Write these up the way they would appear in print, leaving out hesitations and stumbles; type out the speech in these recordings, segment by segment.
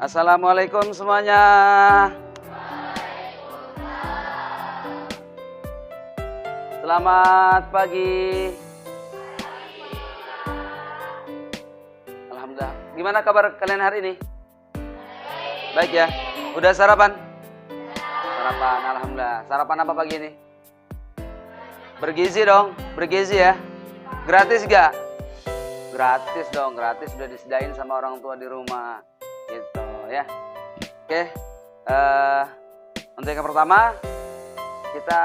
Assalamualaikum semuanya. Selamat pagi. Alhamdulillah. Gimana kabar kalian hari ini? Baik ya. Udah sarapan? Sarapan, alhamdulillah. Sarapan apa pagi ini? Bergizi dong, bergizi ya. Gratis gak? Gratis dong, gratis udah disediain sama orang tua di rumah. Gitu ya. Oke. Untuk yang pertama, kita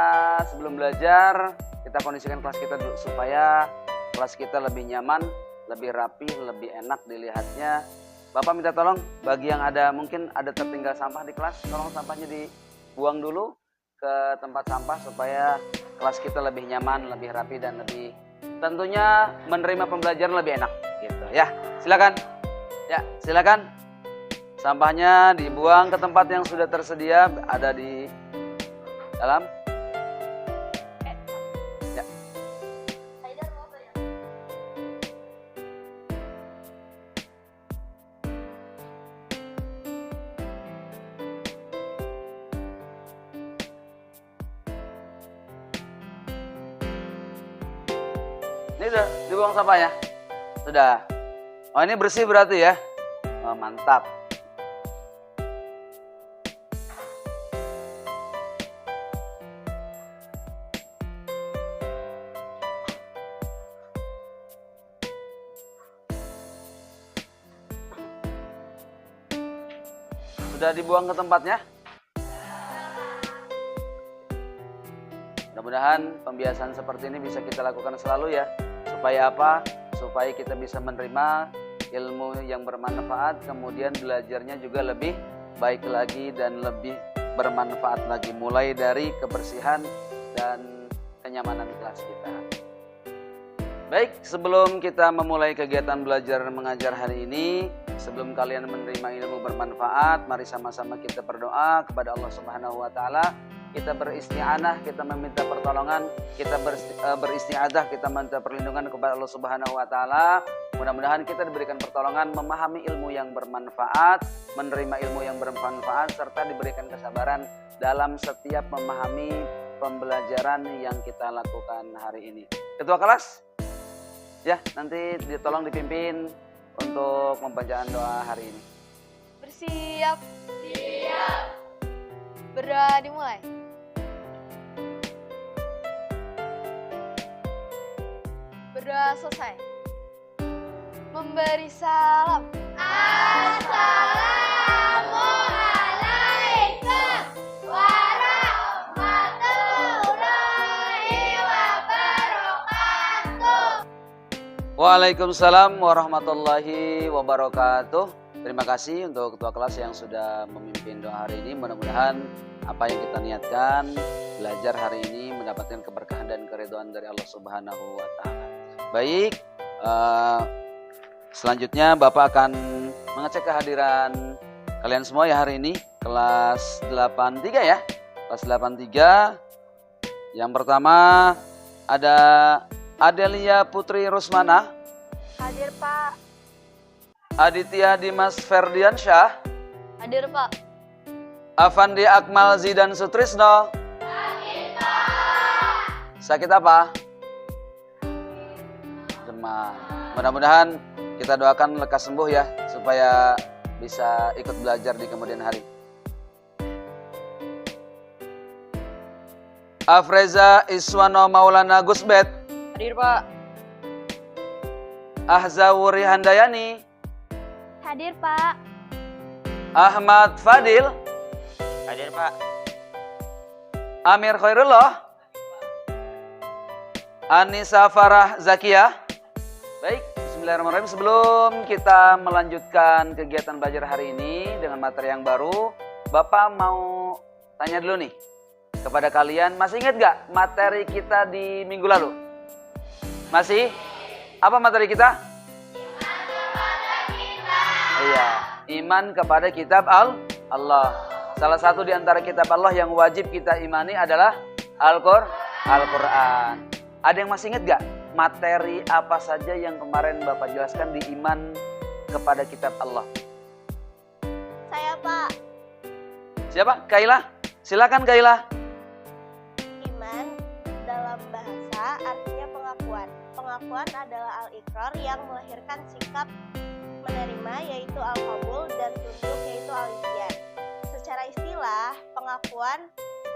sebelum belajar, kita kondisikan kelas kita dulu supaya kelas kita lebih nyaman, lebih rapi, lebih enak dilihatnya. Bapak minta tolong bagi yang ada mungkin ada tertinggal sampah di kelas, tolong sampahnya dibuang dulu ke tempat sampah supaya kelas kita lebih nyaman, lebih rapi dan lebih tentunya menerima pembelajaran lebih enak gitu ya. Silakan. Ya, silakan. Sampahnya dibuang ke tempat yang sudah tersedia ada di dalam. Ya. Ini sudah dibuang sampahnya? Sudah. Oh, ini bersih berarti ya? Oh, mantap. Sudah dibuang ke tempatnya? Mudah-mudahan pembiasaan seperti ini bisa kita lakukan selalu ya. Supaya apa? Supaya kita bisa menerima ilmu yang bermanfaat, kemudian belajarnya juga lebih baik lagi dan lebih bermanfaat lagi. Mulai dari kebersihan dan kenyamanan kelas kita. Baik, sebelum kita memulai kegiatan belajar mengajar hari ini, sebelum kalian menerima ilmu bermanfaat, mari sama-sama kita berdoa kepada Allah Subhanahu wa taala. Kita beristi'anah, kita meminta pertolongan, kita beristi'adah, kita minta perlindungan kepada Allah Subhanahu wa taala. Mudah-mudahan kita diberikan pertolongan memahami ilmu yang bermanfaat, menerima ilmu yang bermanfaat serta diberikan kesabaran dalam setiap memahami pembelajaran yang kita lakukan hari ini. Ketua kelas? Ya, nanti tolong dipimpin untuk pembacaan doa hari ini. Bersiap. Siap. Berdoa dimulai. Berdoa selesai. Memberi salam. Assalamualaikum warahmatullahi wabarakatuh. Waalaikumsalam warahmatullahi wabarakatuh. Terima kasih untuk ketua kelas yang sudah memimpin doa hari ini. Mudah-mudahan apa yang kita niatkan belajar hari ini mendapatkan keberkahan dan keridhaan dari Allah Subhanahu wa taala. Baik, selanjutnya Bapak akan mengecek kehadiran kalian semua ya hari ini. Kelas 83 ya. Kelas 83. Yang pertama ada Adelia Putri Rusmana. Hadir Pak. Aditya Dimas Ferdiansyah. Hadir Pak. Afandi Akmal Zidan Sutrisno. Hadir Pak. Sakit apa? Demam. Mudah-mudahan kita doakan lekas sembuh ya, supaya bisa ikut belajar di kemudian hari. Afreza Iswano Maulana Gusbet. Hadir Pak. Ahzawuri Handayani. Hadir Pak. Ahmad Fadil. Hadir Pak. Amir Khairullah. Anissa Farah Zakia. Baik, bismillahirrahmanirrahim. Sebelum kita melanjutkan kegiatan belajar hari ini dengan materi yang baru, Bapak mau tanya dulu nih kepada kalian, masih ingat gak materi kita di minggu lalu? Masih? Apa materi kita? Iman kepada kitab. Iya, iman kepada kitab Allah. Salah satu di antara kitab Allah yang wajib kita imani adalah Al-Quran. Ada yang masih ingat gak materi apa saja yang kemarin Bapak jelaskan di iman kepada kitab Allah? Siapa? Kaila? Silakan Kaila. Iman dalam bahasa artinya pengakuan. Pengakuan adalah al-iqrar yang melahirkan sikap menerima yaitu al-qabul dan tunduk yaitu al-iqyan. Secara istilah, pengakuan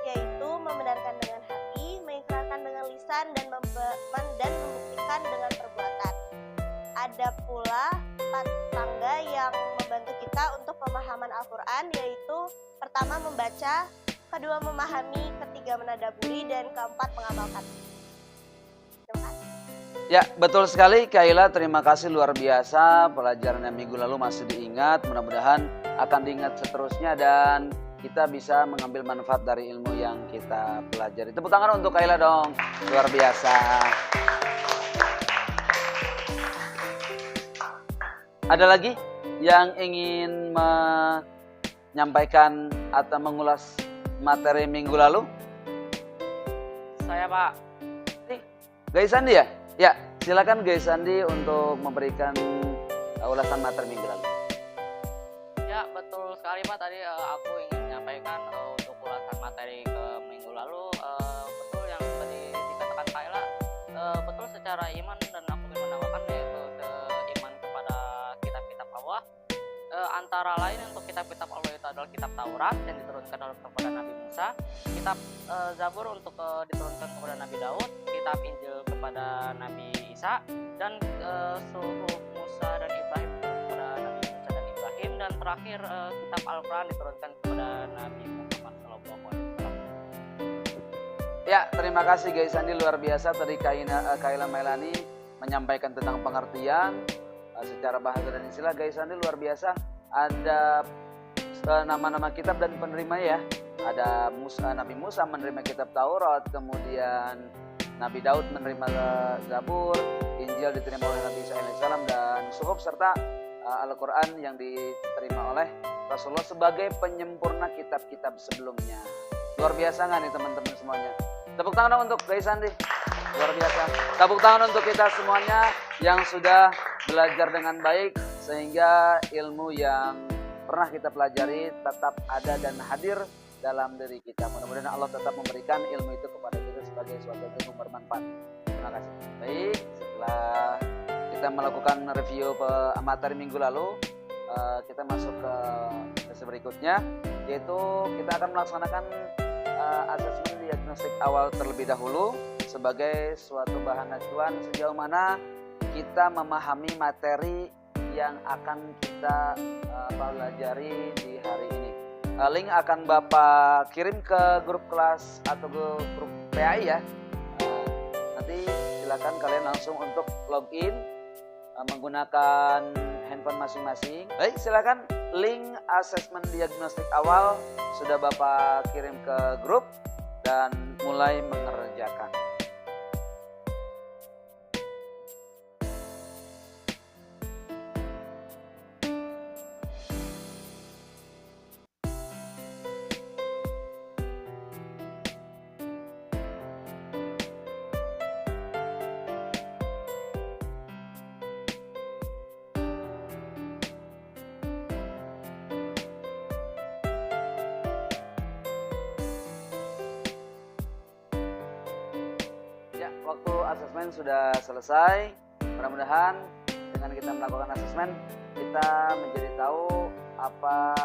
yaitu membenarkan dengan hati, mengikrarkan dengan lisan dan membuktikan dengan perbuatan. Ada pula 4 tangga yang membantu kita untuk pemahaman Al-Quran, yaitu pertama membaca, kedua memahami, ketiga menadaburi, dan keempat mengamalkan. Terima kasih. Ya, betul sekali Kaila, terima kasih luar biasa. Pelajaran yang minggu lalu masih diingat, mudah-mudahan akan diingat seterusnya dan kita bisa mengambil manfaat dari ilmu yang kita pelajari. Tepuk tangan untuk Kaila dong, luar biasa. Ada lagi yang ingin menyampaikan atau mengulas materi minggu lalu? Saya Pak. Guys Andi ya? Ya, silakan Guys Andi untuk memberikan ulasan materi minggu lalu. Ya betul sekali Pak, tadi aku ingin menyampaikan untuk ulasan materi ke minggu lalu. Betul yang tadi dikatakan Kaila, betul secara iman dan aku ingin menambahkan yaitu iman kepada kitab-kitab Allah. Antara lain untuk kitab-kitab Allah itu adalah kitab Taurat yang diturunkan kepada Nabi Musa, kitab Zabur untuk diturunkan kepada Nabi Daud, kitab Injil kepada Nabi Isa, dan suhuf Musa dan Ibrahim kepada Nabi Musa dan Ibrahim, dan terakhir kitab Al-Quran diturunkan kepada Nabi Muhammad SAW. Ya, terima kasih Guys Andi, luar biasa tadi Kaila Melani menyampaikan tentang pengertian secara bahasa dan istilah. Guys Andi luar biasa. Ada nama-nama kitab dan penerima ya. Ada Nabi Musa menerima kitab Taurat, kemudian Nabi Daud menerima Zabur, Injil diterima oleh Nabi Isa AS, dan suhuf serta Al-Quran yang diterima oleh Rasulullah sebagai penyempurna kitab-kitab sebelumnya. Luar biasa nggak nih teman-teman semuanya? Tepuk tangan untuk Guys Andi. Luar biasa. Tepuk tangan untuk kita semuanya yang sudah belajar dengan baik sehingga ilmu yang pernah kita pelajari tetap ada dan hadir dalam diri kita. Mudah-mudahan Allah tetap memberikan ilmu itu kepada kita sebagai suatu ilmu bermanfaat. Terima kasih. Baik, setelah kita melakukan review materi minggu lalu, kita masuk ke sesi berikutnya, yaitu kita akan melaksanakan asesmen diagnostik awal terlebih dahulu sebagai suatu bahan acuan sejauh mana kita memahami materi yang akan kita pelajari di hari ini. Link akan Bapak kirim ke grup kelas atau grup PAI ya. Nanti silakan kalian langsung untuk login menggunakan handphone masing-masing. Baik, silakan link asesmen diagnostik awal sudah Bapak kirim ke grup dan mulai mengerjakan. Waktu asesmen sudah selesai. Mudah-mudahan dengan kita melakukan asesmen kita menjadi tahu apa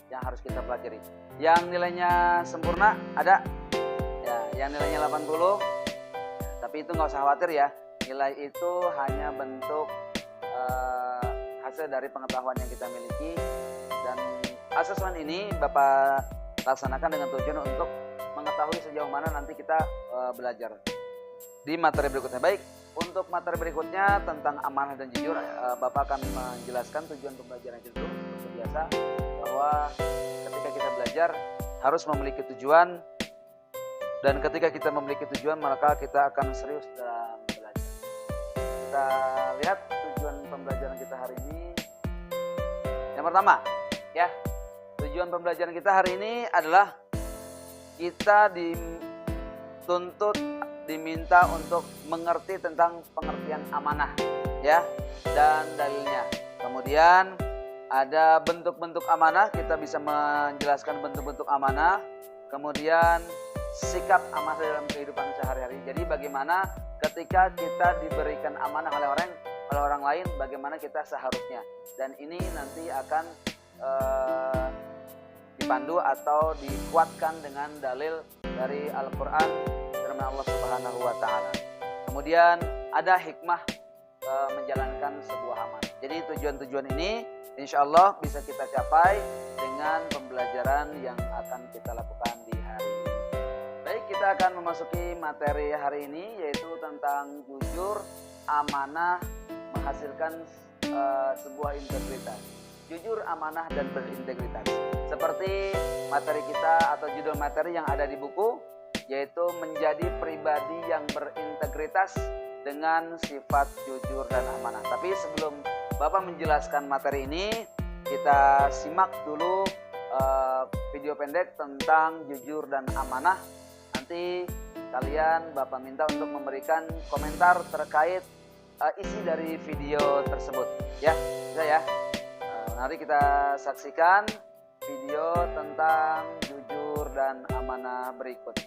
yang harus kita pelajari. Yang nilainya sempurna ada ya, yang nilainya 80. Tapi itu nggak usah khawatir ya. Nilai itu hanya bentuk hasil dari pengetahuan yang kita miliki, dan asesmen ini Bapak laksanakan dengan tujuan untuk mengetahui sejauh mana nanti kita belajar di materi berikutnya. Baik, untuk materi berikutnya tentang amanah dan jujur, Bapak akan menjelaskan tujuan pembelajaran itu seperti biasa, bahwa ketika kita belajar harus memiliki tujuan, dan ketika kita memiliki tujuan maka kita akan serius dalam belajar. Kita lihat tujuan pembelajaran kita hari ini. Yang pertama, ya, tujuan pembelajaran kita hari ini adalah kita diminta untuk mengerti tentang pengertian amanah ya, dan dalilnya. Kemudian Ada bentuk-bentuk amanah, kita bisa menjelaskan bentuk-bentuk amanah. Kemudian sikap amanah dalam kehidupan sehari-hari. Jadi bagaimana ketika kita diberikan amanah oleh orang lain, bagaimana kita seharusnya. Dan ini nanti akan dipandu atau dikuatkan dengan dalil dari Al-Quran firman Allah Subhanahu wa Ta'ala. Kemudian ada hikmah menjalankan sebuah amanah. Jadi tujuan-tujuan ini insya Allah bisa kita capai dengan pembelajaran yang akan kita lakukan di hari ini. Baik, kita akan memasuki materi hari ini, yaitu tentang jujur, amanah, menghasilkan sebuah integritas. Jujur, amanah, dan berintegritas. Seperti materi kita atau judul materi yang ada di buku, yaitu menjadi pribadi yang berintegritas dengan sifat jujur dan amanah. Tapi sebelum Bapak menjelaskan materi ini, kita simak dulu video pendek tentang jujur dan amanah. Nanti kalian Bapak minta untuk memberikan komentar terkait isi dari video tersebut. Ya, bisa ya. Mari kita saksikan video tentang jujur dan amanah berikut.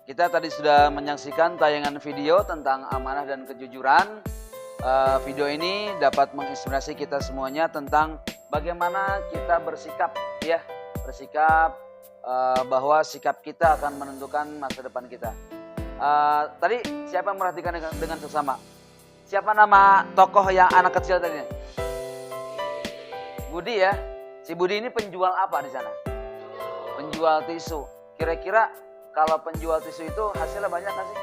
Kita tadi sudah menyaksikan tayangan video tentang amanah dan kejujuran. Video ini dapat menginspirasi kita semuanya tentang bagaimana kita bersikap, ya, bersikap bahwa sikap kita akan menentukan masa depan kita. Tadi siapa yang memperhatikan dengan seksama? Siapa nama tokoh yang anak kecil tadi? Budi ya. Si Budi ini penjual apa di sana? Penjual tisu. Kira-kira kalau penjual tisu itu hasilnya banyak nggak sih?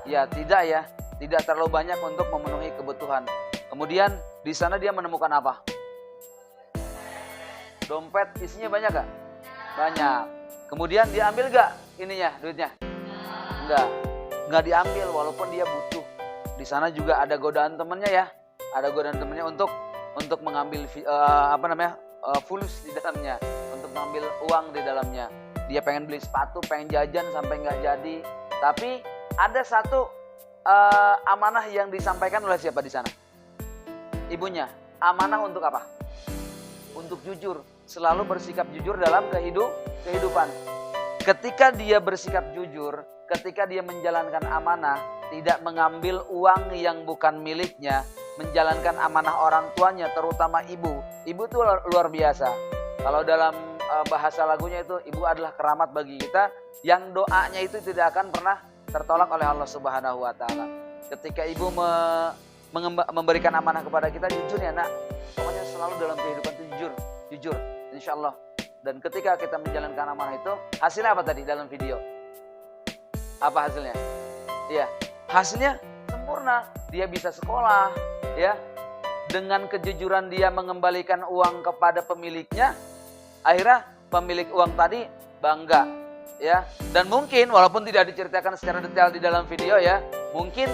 Ya tidak ya, tidak terlalu banyak untuk memenuhi kebutuhan. Kemudian di sana dia menemukan apa? Dompet, isinya banyak gak? Banyak. Kemudian dia ambil gak ininya, duitnya? Enggak diambil walaupun dia butuh. Di sana juga ada godaan temennya ya, ada godaan temennya untuk mengambil fulus di dalamnya, untuk mengambil uang di dalamnya. Dia pengen beli sepatu, pengen jajan sampai nggak jadi. Tapi ada satu amanah yang disampaikan oleh siapa di sana? Ibunya. Amanah untuk apa? Untuk jujur. Selalu bersikap jujur dalam kehidupan. Ketika dia bersikap jujur, ketika dia menjalankan amanah, tidak mengambil uang yang bukan miliknya, menjalankan amanah orang tuanya, terutama ibu. Ibu itu luar biasa. Kalau dalam bahasa lagunya itu, ibu adalah keramat bagi kita yang doanya itu tidak akan pernah tertolak oleh Allah Subhanahu wa Ta'ala. Ketika ibu memberikan amanah kepada kita, jujur ya nak, pokoknya selalu dalam kehidupan itu jujur, insya Allah. Dan ketika kita menjalankan amanah itu, hasilnya apa tadi dalam video? Apa hasilnya? Iya, hasilnya sempurna. Dia bisa sekolah, ya. Dengan kejujuran dia mengembalikan uang kepada pemiliknya. Akhirnya pemilik uang tadi bangga. ya. Dan mungkin walaupun tidak diceritakan secara detail di dalam video ya, mungkin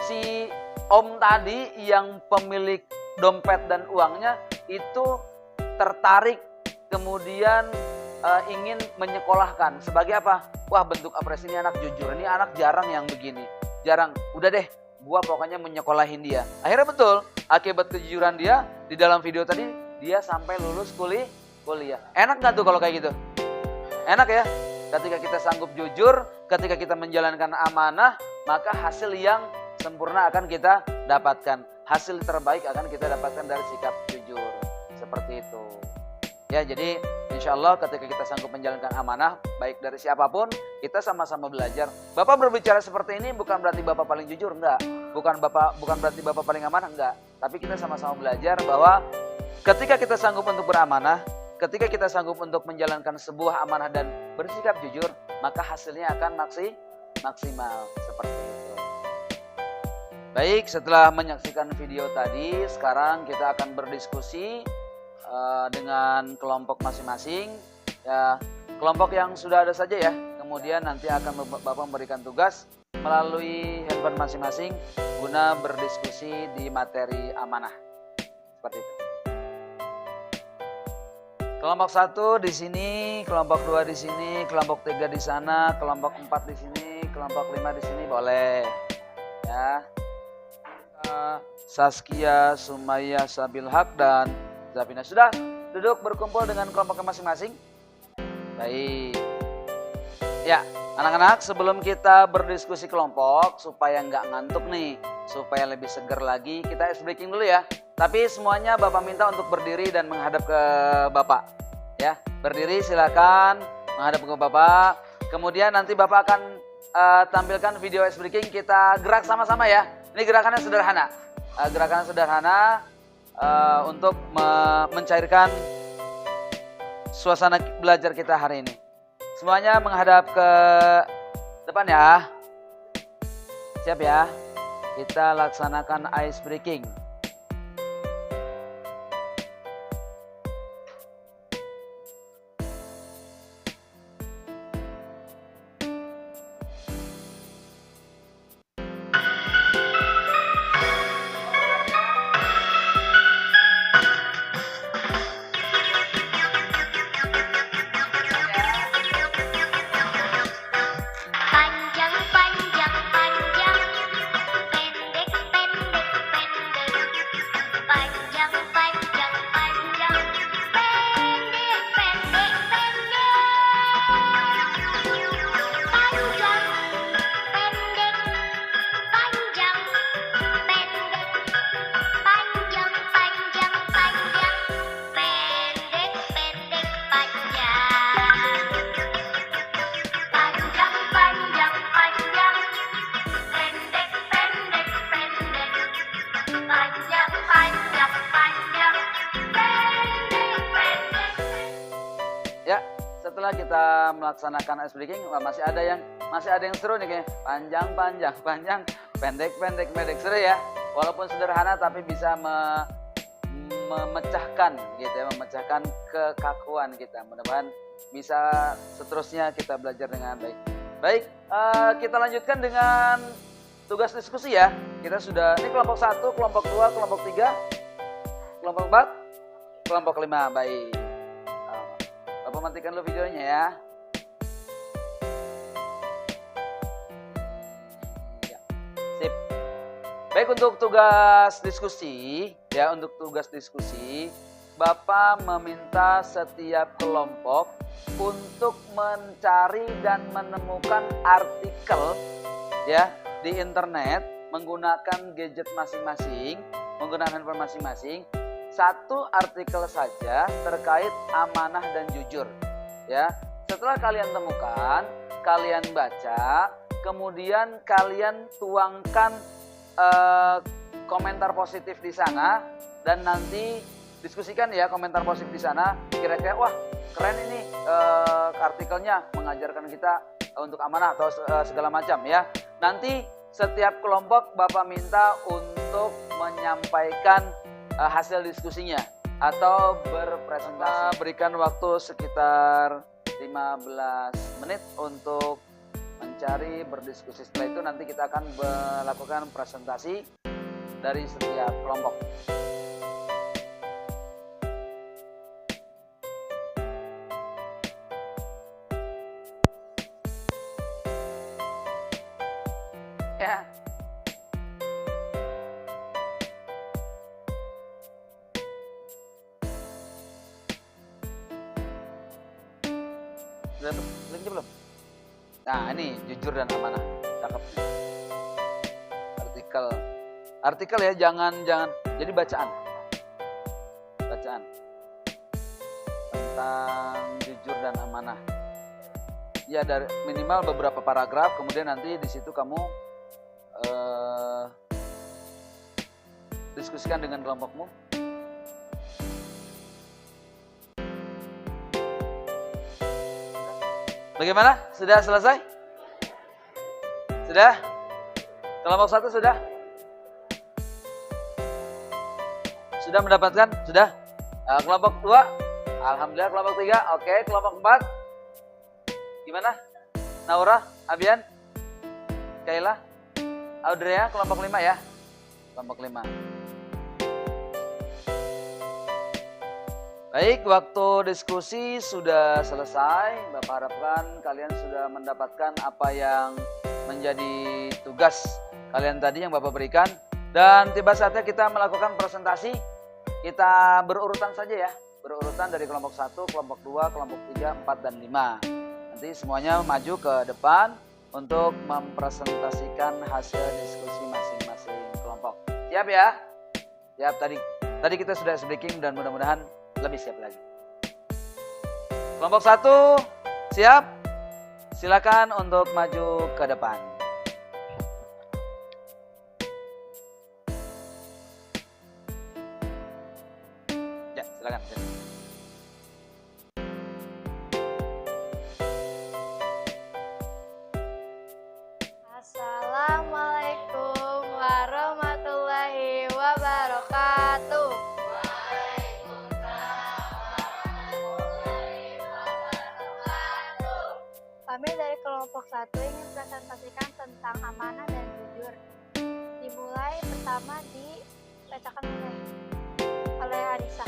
si om tadi yang pemilik dompet dan uangnya itu tertarik kemudian ingin menyekolahkan sebagai apa? Wah, bentuk apresiasi, ini anak jujur, ini anak jarang yang begini, jarang. Udah deh, gua pokoknya menyekolahin dia. Akhirnya betul, akibat kejujuran dia di dalam video tadi, dia sampai lulus kuliah. Enak gak tuh kalau kayak gitu? Enak ya? Ketika kita sanggup jujur, ketika kita menjalankan amanah, maka hasil yang sempurna akan kita dapatkan. Hasil terbaik akan kita dapatkan dari sikap jujur. Seperti itu. Ya, jadi insya Allah ketika kita sanggup menjalankan amanah, baik dari siapapun, kita sama-sama belajar. Bapak berbicara seperti ini bukan berarti Bapak paling jujur, enggak. Bukan berarti Bapak paling amanah, enggak. Tapi kita sama-sama belajar bahwa ketika kita sanggup untuk beramanah, ketika kita sanggup untuk menjalankan sebuah amanah dan bersikap jujur, maka hasilnya akan maksimal. Seperti itu. Baik, setelah menyaksikan video tadi, sekarang kita akan berdiskusi dengan kelompok masing-masing. Ya, kelompok yang sudah ada saja ya. Kemudian nanti akan Bapak memberikan tugas melalui handphone masing-masing guna berdiskusi di materi amanah. Seperti itu. Kelompok 1 di sini, kelompok 2 di sini, kelompok 3 di sana, kelompok 4 di sini, kelompok 5 di sini boleh. Ya. Saskia, Sumaya, Sabilhak dan Zafina sudah duduk berkumpul dengan kelompoknya masing-masing. Baik. Ya, anak-anak, sebelum kita berdiskusi kelompok supaya nggak ngantuk nih, supaya lebih seger lagi, kita ice breaking dulu ya. Tapi semuanya Bapak minta untuk berdiri dan menghadap ke Bapak. Ya, berdiri silakan menghadap ke Bapak. Kemudian nanti Bapak akan tampilkan video ice breaking, kita gerak sama-sama ya. Ini gerakannya sederhana. Gerakannya sederhana. Untuk mencairkan suasana belajar kita hari ini. Semuanya menghadap ke depan ya. Siap ya? Kita laksanakan ice breaking. Setelah kita melaksanakan ice breaking, masih ada yang seru nih kayaknya. Panjang, pendek, seru ya. Walaupun sederhana tapi bisa memecahkan gitu ya, memecahkan kekakuan kita. Mudah-mudahan bisa seterusnya kita belajar dengan baik. Baik, kita lanjutkan dengan tugas diskusi ya. Kita sudah, ini kelompok 1, kelompok 2, kelompok 3, kelompok 4, kelompok 5. Baik. Bapak matikan dulu videonya ya. Sip. Baik, untuk tugas diskusi ya, Bapak meminta setiap kelompok untuk mencari dan menemukan artikel ya di internet menggunakan gadget masing-masing, menggunakan handphone masing-masing. Satu artikel saja terkait amanah dan jujur ya. Setelah kalian temukan, kalian baca, kemudian kalian tuangkan komentar positif di sana dan nanti diskusikan ya komentar positif di sana. Kira-kira wah keren ini artikelnya mengajarkan kita untuk amanah atau segala macam ya. Nanti setiap kelompok Bapak minta untuk menyampaikan hasil diskusinya atau berpresentasi. Berikan waktu sekitar 15 menit untuk mencari berdiskusi. Setelah itu nanti kita akan melakukan presentasi dari setiap kelompok. Ya. Sudah linknya belum? Nah, ini jujur dan amanah. Cakep. Artikel ya, jangan jadi bacaan tentang jujur dan amanah. Ya, dari minimal beberapa paragraf, kemudian nanti di situ kamu diskusikan dengan kelompokmu. Bagaimana? Sudah selesai? Sudah? Kelompok 1 sudah? Sudah mendapatkan? Sudah? Kelompok 2? Alhamdulillah. Kelompok 3? Oke. Kelompok 4? Gimana? Naura? Abian? Kaila? Audrea? Kelompok 5 ya? Kelompok 5. Baik, waktu diskusi sudah selesai. Bapak harapkan kalian sudah mendapatkan apa yang menjadi tugas kalian tadi yang Bapak berikan. Dan tiba saatnya kita melakukan presentasi. Kita berurutan saja ya. Berurutan dari kelompok 1, kelompok 2, kelompok 3, 4, dan 5. Nanti semuanya maju ke depan untuk mempresentasikan hasil diskusi masing-masing kelompok. Siap ya? Siap tadi kita sudah speaking dan mudah-mudahan lebih siap lagi. Kelompok 1 siap? Silakan untuk maju ke depan. Ya, silakan. Assalamualaikum warahmatullahi wabarakatuh. Kami dari kelompok 1 ingin presentasikan tentang amanah dan jujur. Dimulai pertama dibacakan oleh Arisa.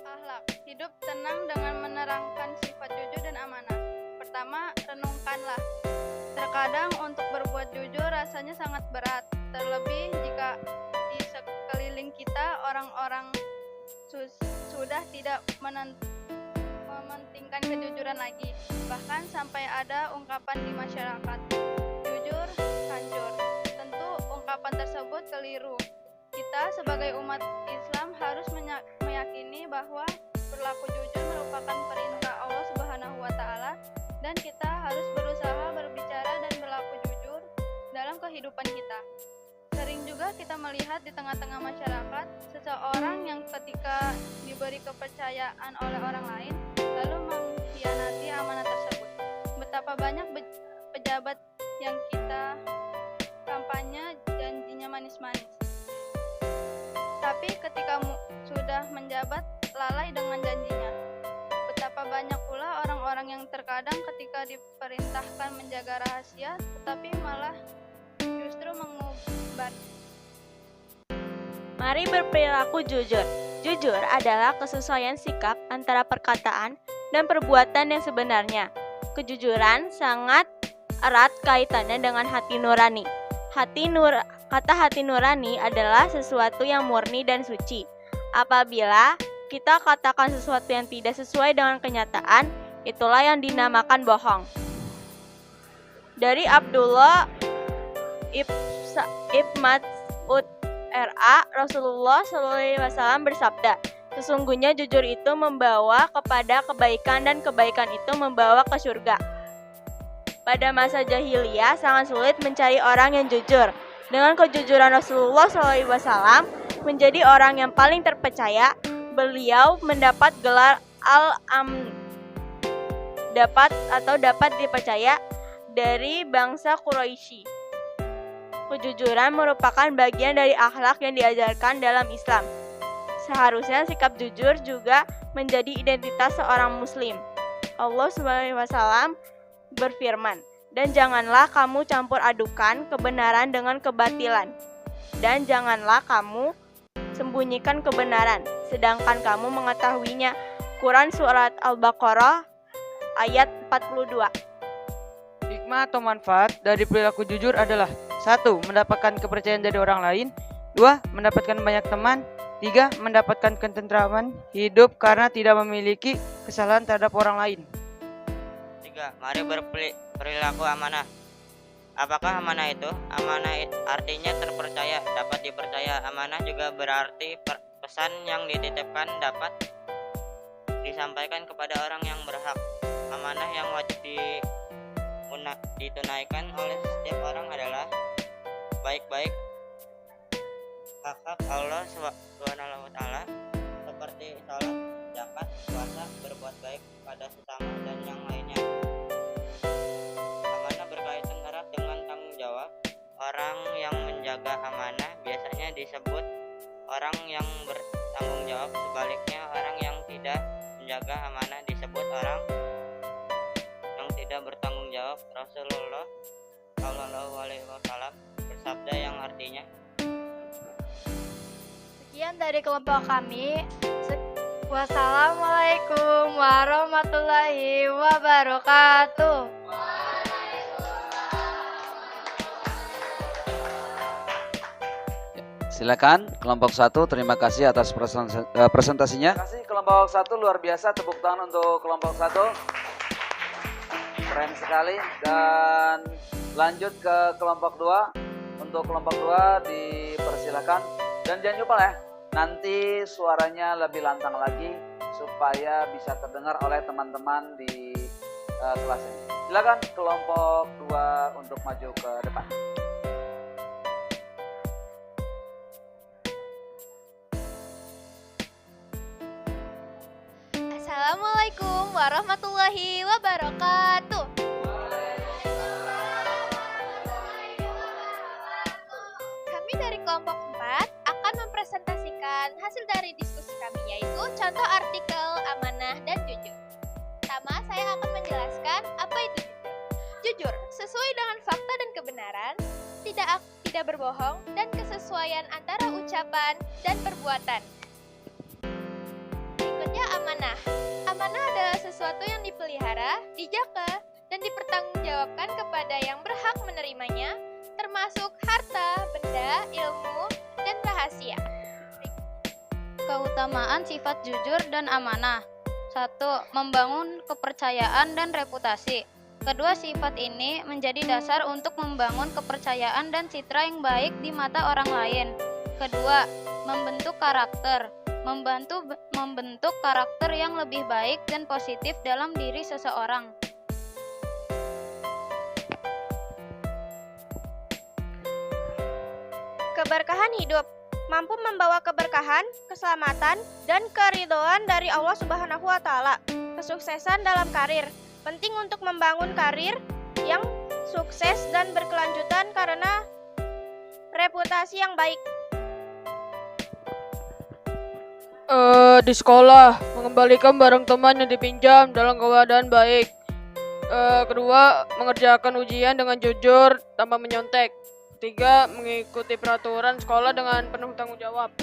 Akhlak. Hidup tenang dengan menerangkan sifat jujur dan amanah. Pertama, renungkanlah. Terkadang untuk berbuat jujur rasanya sangat berat. Terlebih jika di sekeliling kita orang-orang sudah tidak mementingkan kejujuran lagi. Bahkan sampai ada ungkapan di masyarakat, jujur, hancur. Tentu ungkapan tersebut keliru. Kita sebagai umat Islam harus meyakini bahwa berlaku jujur merupakan perintah Allah Subhanahu wa Ta'ala, dan kita harus berusaha berbicara dan berlaku jujur dalam kehidupan kita. Sering juga kita melihat di tengah-tengah masyarakat seseorang yang ketika diberi kepercayaan oleh orang lain lalu mengkhianati amanah tersebut. Betapa banyak pejabat yang kita kampanye janjinya manis-manis, tapi ketika sudah menjabat lalai dengan janjinya. Betapa banyak pula orang-orang yang terkadang ketika diperintahkan menjaga rahasia tetapi malah justru mengumbar. Mari berperilaku jujur. Jujur adalah kesesuaian sikap antara perkataan dan perbuatan yang sebenarnya. Kejujuran sangat erat kaitannya dengan hati nurani. Kata hati nurani adalah sesuatu yang murni dan suci. Apabila kita katakan sesuatu yang tidak sesuai dengan kenyataan, itulah yang dinamakan bohong. Dari Abdullah Ibn Mas'ud R.A. Rasulullah SAW bersabda, sesungguhnya jujur itu membawa kepada kebaikan dan kebaikan itu membawa ke surga. Pada masa jahiliyah sangat sulit mencari orang yang jujur. Dengan kejujuran Rasulullah SAW menjadi orang yang paling terpercaya, beliau mendapat gelar Al-Amin, dapat dipercaya dari bangsa Quraisy. Kejujuran merupakan bagian dari akhlak yang diajarkan dalam Islam. Seharusnya sikap jujur juga menjadi identitas seorang muslim. Allah SWT berfirman, "Dan janganlah kamu campur adukan kebenaran dengan kebatilan, dan janganlah kamu sembunyikan kebenaran, sedangkan kamu mengetahuinya." Quran Surat Al-Baqarah ayat 42. Hikmah atau manfaat dari perilaku jujur adalah 1. Mendapatkan kepercayaan dari orang lain. 2. Mendapatkan banyak teman. 3. Mendapatkan ketentraman hidup karena tidak memiliki kesalahan terhadap orang lain. 3. Mari berperilaku amanah. Apakah amanah itu? Amanah artinya terpercaya, dapat dipercaya. Amanah juga berarti pesan yang dititipkan dapat disampaikan kepada orang yang berhak. Amanah yang wajib ditunaikan oleh setiap orang adalah baik-baik hak Allah SWT seperti salat, zakat, puasa, berbuat baik pada sesama dan yang lainnya. Amanah berkaitan erat dengan tanggung jawab. Orang yang menjaga amanah biasanya disebut orang yang bertanggung jawab. Sebaliknya, orang yang tidak menjaga amanah disebut orang yang tidak bertanggung jawab. Rasulullah SAW bersabda yang artinya, Sekian dari kelompok kami. Wassalamualaikum warahmatullahi wabarakatuh. Silakan kelompok 1, terima kasih atas presentasinya. Terima kasih kelompok 1, luar biasa, tepuk tangan untuk kelompok 1. Keren sekali. Dan lanjut ke kelompok 2. Untuk kelompok 2 dipersilakan. Dan jangan lupa ya, nanti suaranya lebih lantang lagi supaya bisa terdengar oleh teman-teman di kelas ini. Silakan kelompok 2 untuk maju ke depan. Assalamualaikum warahmatullahi wabarakatuh. Kami dari kelompok 4 akan mempresentasikan hasil dari diskusi kami, yaitu contoh artikel amanah dan jujur. Pertama, saya akan menjelaskan apa itu jujur. Jujur, sesuai dengan fakta dan kebenaran, tidak berbohong, dan kesesuaian antara ucapan dan perbuatan. Berikutnya amanah. Amanah adalah sesuatu yang dipelihara, dijaga, dan dipertanggungjawabkan kepada yang berhak menerimanya, termasuk harta, benda, ilmu, dan rahasia. Keutamaan sifat jujur dan amanah. 1. Membangun kepercayaan dan reputasi. Kedua sifat ini menjadi dasar untuk membangun kepercayaan dan citra yang baik di mata orang lain. Kedua, membentuk karakter. Membentuk karakter yang lebih baik dan positif dalam diri seseorang. Keberkahan hidup mampu membawa keberkahan, keselamatan, dan keridhaan dari Allah Subhanahu wa Ta'ala. Kesuksesan dalam karir penting untuk membangun karir yang sukses dan berkelanjutan karena reputasi yang baik. Di sekolah, mengembalikan barang teman yang dipinjam dalam keadaan baik. Kedua, mengerjakan ujian dengan jujur tanpa menyontek. Ketiga, mengikuti peraturan sekolah dengan penuh tanggung jawab.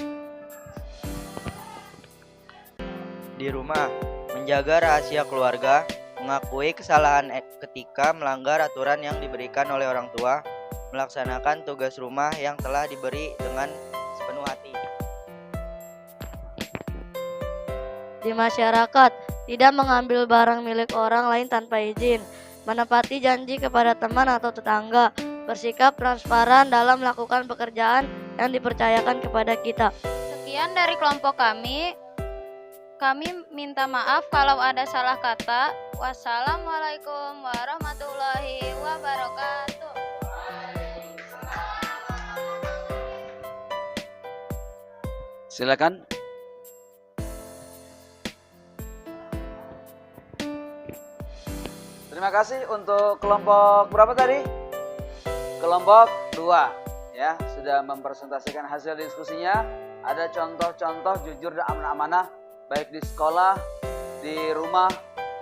di rumah, menjaga rahasia keluarga, mengakui kesalahan ketika melanggar aturan yang diberikan oleh orang tua, melaksanakan tugas rumah yang telah diberi dengan sepenuh hati. Di masyarakat, tidak mengambil barang milik orang lain tanpa izin, menepati janji kepada teman atau tetangga, bersikap transparan dalam melakukan pekerjaan yang dipercayakan kepada kita. Sekian dari kelompok kami. Kami minta maaf kalau ada salah kata. Wassalamualaikum warahmatullahi wabarakatuh. Silakan. Terima kasih untuk kelompok berapa tadi? Kelompok 2 ya, sudah mempresentasikan hasil diskusinya. Ada contoh-contoh jujur dan amanah baik di sekolah, di rumah,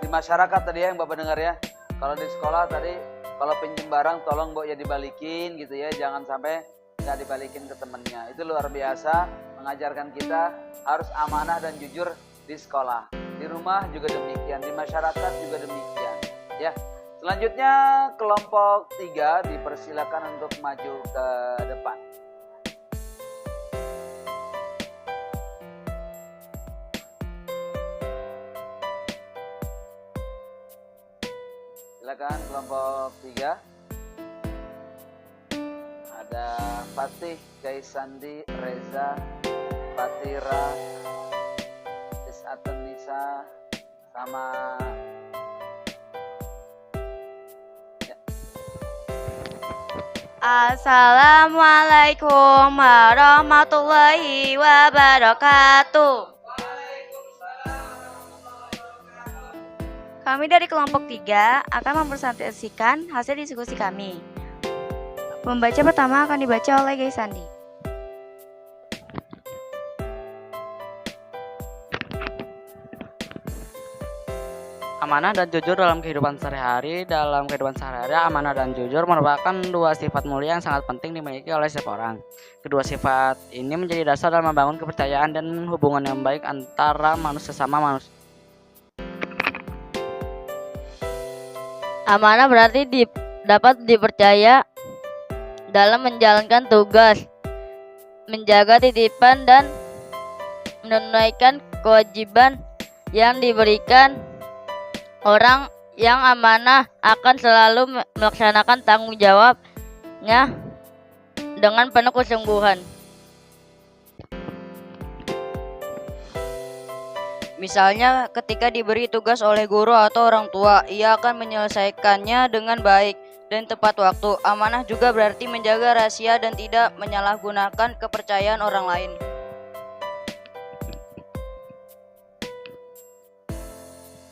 di masyarakat tadi ya yang Bapak dengar ya. Kalau di sekolah tadi, kalau pinjam barang tolong Mbok ya dibalikin gitu ya, jangan sampai nggak dibalikin ke temennya. Itu luar biasa mengajarkan kita harus amanah dan jujur di sekolah. Di rumah juga demikian, di masyarakat juga demikian. Ya. Selanjutnya kelompok 3 dipersilakan untuk maju ke depan. Silakan kelompok 3. Ada Fatih, Gaisandi, Reza, Fatira, Isatun Nisa, sama Assalamualaikum warahmatullahi wabarakatuh. Kami dari kelompok 3 akan mempresentasikan hasil diskusi kami. Pembaca pertama akan dibaca oleh Gaisandi. Amanah dan jujur dalam kehidupan sehari-hari. Dalam kehidupan sehari-hari, amanah dan jujur merupakan dua sifat mulia yang sangat penting dimiliki oleh setiap orang. Kedua sifat ini menjadi dasar dalam membangun kepercayaan dan hubungan yang baik antara manusia sesama manusia. Amanah berarti dapat dipercaya dalam menjalankan tugas, menjaga titipan dan menunaikan kewajiban yang diberikan. Orang yang amanah akan selalu melaksanakan tanggung jawabnya dengan penuh kesungguhan. Misalnya ketika diberi tugas oleh guru atau orang tua, ia akan menyelesaikannya dengan baik dan tepat waktu. Amanah juga berarti menjaga rahasia dan tidak menyalahgunakan kepercayaan orang lain.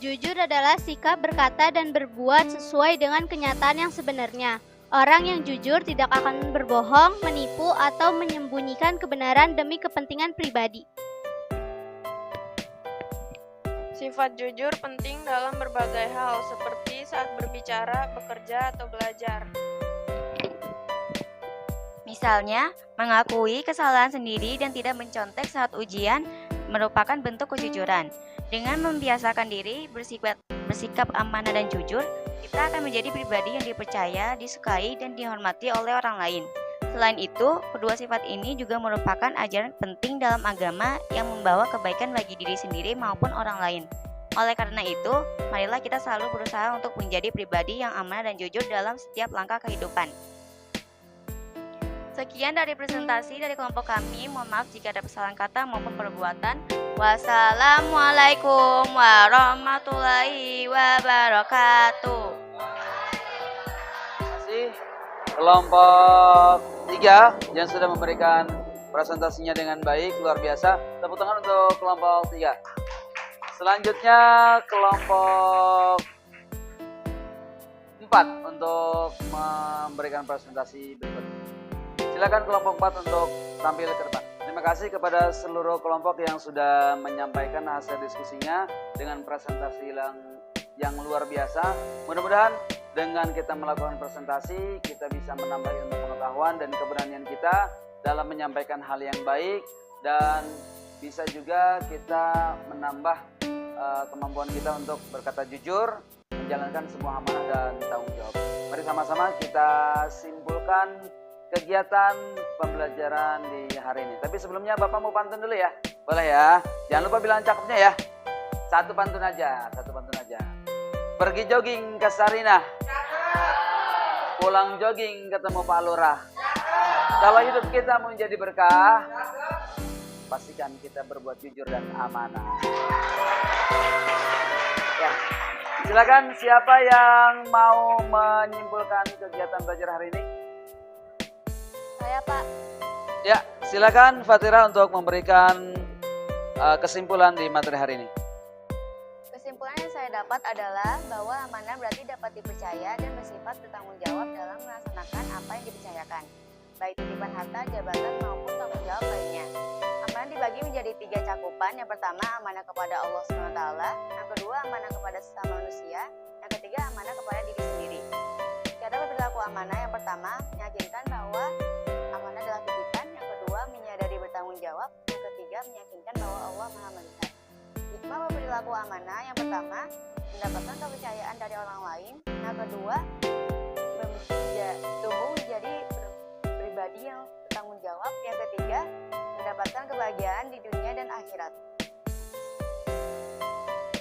Jujur adalah sikap berkata dan berbuat sesuai dengan kenyataan yang sebenarnya. Orang yang jujur tidak akan berbohong, menipu, atau menyembunyikan kebenaran demi kepentingan pribadi. Sifat jujur penting dalam berbagai hal, seperti saat berbicara, bekerja, atau belajar. Misalnya, mengakui kesalahan sendiri dan tidak mencontek saat ujian merupakan bentuk kejujuran. Dengan membiasakan diri bersikap amanah dan jujur, kita akan menjadi pribadi yang dipercaya, disukai, dan dihormati oleh orang lain. Selain itu, kedua sifat ini juga merupakan ajaran penting dalam agama yang membawa kebaikan bagi diri sendiri maupun orang lain. Oleh karena itu, marilah kita selalu berusaha untuk menjadi pribadi yang amanah dan jujur dalam setiap langkah kehidupan. Sekian dari presentasi dari kelompok kami. Mohon maaf jika ada kesalahan kata maupun perbuatan. Wassalamualaikum warahmatullahi wabarakatuh. Terima kasih kelompok 3 yang sudah memberikan presentasinya dengan baik, luar biasa. Tepuk tangan untuk kelompok 3. Selanjutnya kelompok 4 untuk memberikan presentasi berikutnya. Silakan kelompok 4 untuk tampil ke depan. Terima kasih kepada seluruh kelompok yang sudah menyampaikan hasil diskusinya dengan presentasi yang luar biasa. Mudah-mudahan dengan kita melakukan presentasi, kita bisa menambah ilmu pengetahuan dan keberanian kita dalam menyampaikan hal yang baik, dan bisa juga kita menambah kemampuan kita untuk berkata jujur, menjalankan semua amanah dan tanggung jawab. Mari sama-sama kita simpulkan kegiatan pembelajaran di hari ini. Tapi sebelumnya Bapak mau pantun dulu ya? Boleh ya? Jangan lupa bilang cakepnya ya. Satu pantun aja. Pergi jogging ke Sarinah. Pulang jogging ketemu Pak Lurah. Kalau hidup kita mau jadi berkah, pastikan kita berbuat jujur dan amanah. Ya, silakan siapa yang mau menyimpulkan kegiatan belajar hari ini? Saya, Pak. Ya, silakan Fatira untuk memberikan kesimpulan di materi hari ini. Kesimpulan yang saya dapat adalah bahwa amanah berarti dapat dipercaya dan bersifat bertanggung jawab dalam melaksanakan apa yang dipercayakan, baik titipan harta, jabatan maupun tanggung jawab lainnya. Amanah Pembelajaran dibagi menjadi 3 cakupan. Yang pertama amanah kepada Allah SWT, yang kedua amanah kepada sesama manusia, yang ketiga amanah kepada diri sendiri. Cara berperilaku amanah yang pertama meyakinkan bahwa amanah adalah titipan, yang kedua menyadari bertanggung jawab, yang ketiga meyakinkan bahwa Allah Maha melihat. Hikmah berperilaku amanah yang pertama mendapatkan kepercayaan dari orang lain, yang kedua tumbuh menjadi pribadi yang bertanggung jawab, yang ketiga mendapatkan kebahagiaan di dunia dan akhirat.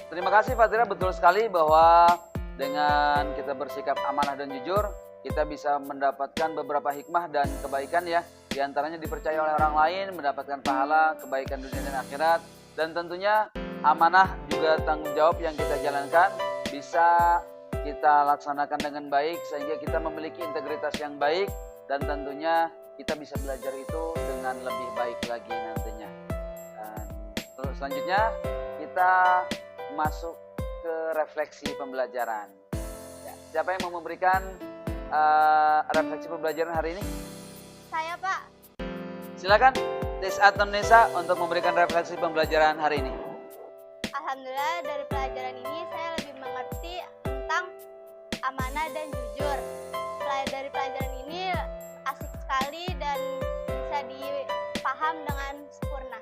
Terima kasih Fadira, betul sekali bahwa dengan kita bersikap amanah dan jujur, kita bisa mendapatkan beberapa hikmah dan kebaikan ya. Di antaranya dipercaya oleh orang lain, mendapatkan pahala, kebaikan dunia dan akhirat. Dan tentunya amanah juga tanggung jawab yang kita jalankan bisa kita laksanakan dengan baik sehingga kita memiliki integritas yang baik dan tentunya kita bisa belajar itu dengan lebih baik lagi nantinya. Dan terus selanjutnya kita masuk ke refleksi pembelajaran. Ya, siapa yang mau memberikan refleksi pembelajaran hari ini? Saya, Pak. Silakan Tis atau Nisa untuk memberikan refleksi pembelajaran hari ini. Alhamdulillah dari pelajaran ini saya lebih mengerti tentang amanah dan jujur. Dari pelajaran ini asik sekali dan bisa dipaham dengan sempurna.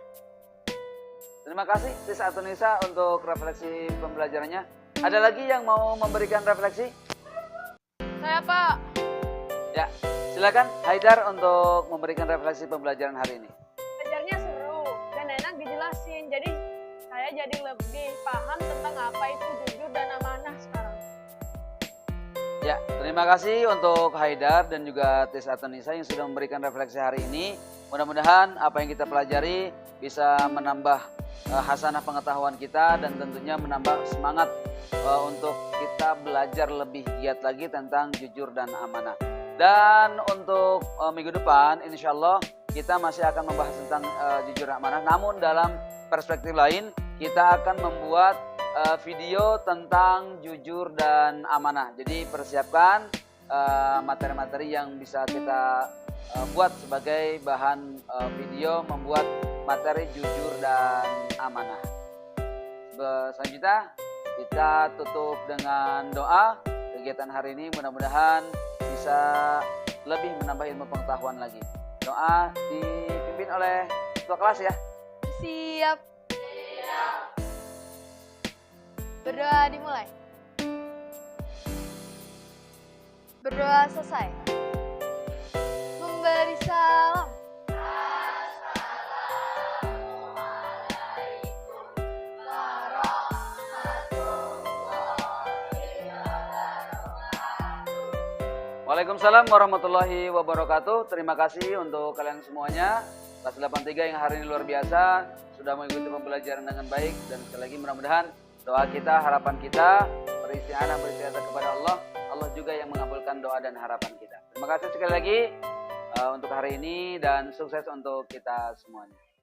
Terima kasih Tis atau Nisa untuk refleksi pembelajarannya. Ada lagi yang mau memberikan refleksi? Saya, Pak. Ya, silakan Haidar untuk memberikan refleksi pembelajaran hari ini. Belajarnya seru dan enak dijelasin. Jadi saya jadi lebih paham tentang apa itu jujur dan amanah sekarang. Ya, terima kasih untuk Haidar dan juga Tis atau Nisa yang sudah memberikan refleksi hari ini. Mudah-mudahan apa yang kita pelajari bisa menambah hasanah pengetahuan kita dan tentunya menambah semangat untuk kita belajar lebih giat lagi tentang jujur dan amanah. Dan untuk minggu depan insya Allah kita masih akan membahas tentang jujur dan amanah, namun dalam perspektif lain kita akan membuat video tentang jujur dan amanah. Jadi persiapkan materi-materi yang bisa kita buat sebagai bahan video membuat materi jujur dan amanah. Selanjutnya kita tutup dengan doa. Kegiatan hari ini mudah-mudahan bisa lebih menambah ilmu pengetahuan lagi. Doa dipimpin oleh ketua kelas ya. Siap. Berdoa dimulai. Berdoa selesai. Memberi salam. Waalaikumsalam warahmatullahi wabarakatuh. Terima kasih untuk kalian semuanya. Kelas 83 yang hari ini luar biasa sudah mengikuti pembelajaran dengan baik dan sekali lagi mudah-mudahan doa kita, harapan kita beristighfar kepada Allah. Allah juga yang mengabulkan doa dan harapan kita. Terima kasih sekali lagi untuk hari ini dan sukses untuk kita semuanya.